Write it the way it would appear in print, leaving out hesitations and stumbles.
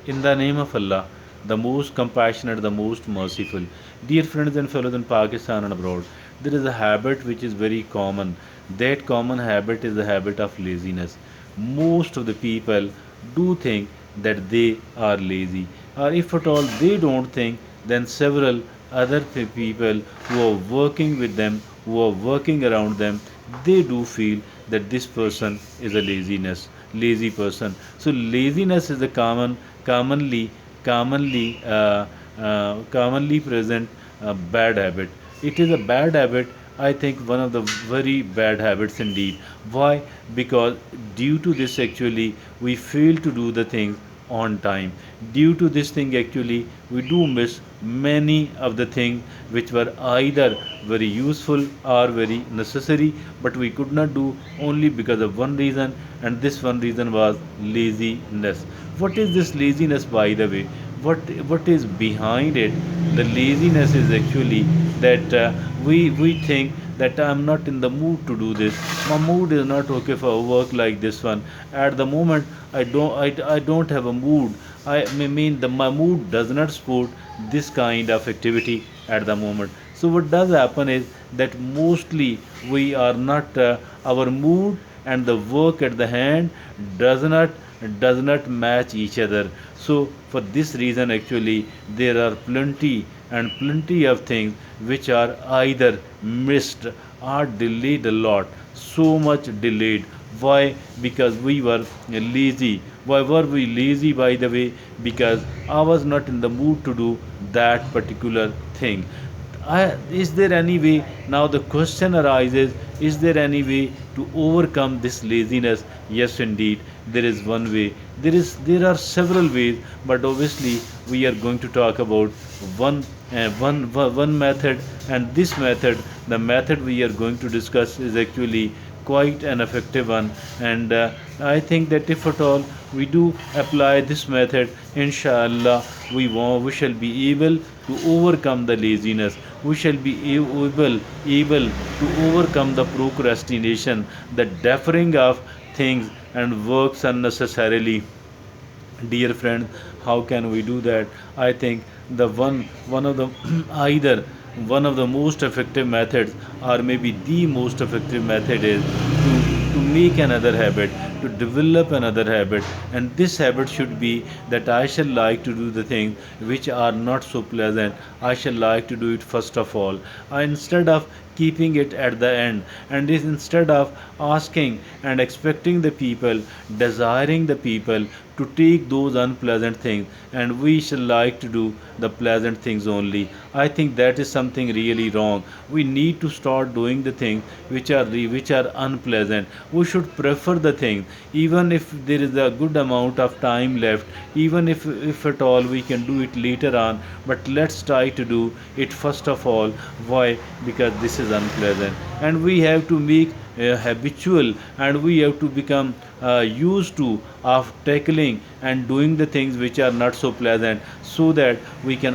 In the name of Allah, the most compassionate, the most merciful. Dear friends and fellows in Pakistan and abroad, there is a habit which is very common. That common habit is the habit of laziness. Most of the people do think that they are lazy, or if at all they don't think, then several other people who are working with them, who are working around them, they do feel that this person is a lazy person. So laziness is a commonly commonly present bad habit. It is a bad habit, I think, one of the very bad habits indeed. Why? Because due to this, actually, we fail to do the things on time. Due to this thing, actually, we do miss many of the things which were either very useful or very necessary, but we could not do only because of one reason, and this one reason was laziness. What is this laziness, by the way? What is behind it? The laziness is actually that we think that I'm not in the mood to do this. My mood is not okay for work like this one. At the moment, I don't have a mood. I mean my mood does not support this kind of activity at the moment. So what does happen is that mostly we are not our mood and the work at the hand does not match each other. So for this reason, actually, there are plenty of things which are either missed or delayed a lot, so much delayed. Why? Because we were lazy. Why were we lazy, by the way? Because I was not in the mood to do that particular thing. Is there any way? Now the question arises, is there any way to overcome this laziness? Yes, indeed, there is one way. There are several ways, but obviously we are going to talk about one one method, and this method, the method we are going to discuss, is actually quite an effective one. And I think that if at all we do apply this method, inshallah, we shall be able to overcome the laziness. We shall be able to overcome the procrastination, the deferring of things and works unnecessarily. Dear friend, how can we do that? I think the one of the either one of the most effective methods, or maybe the most effective method, is to make another habit, to develop another habit. And this habit should be that I shall like to do the things which are not so pleasant. I shall like to do it first of all, instead of keeping it at the end, and is instead of asking and expecting the people, desiring the people to take those unpleasant things, and we shall like to do the pleasant things only. I think that is something really wrong. We need to start doing the things which are unpleasant. We should prefer the things, even if there is a good amount of time left, even if at all we can do it later on, but let's try to do it first of all. Why? Because this is unpleasant, and we have to make habitual, and we have to become used to of tackling and doing the things which are not so pleasant, so that we can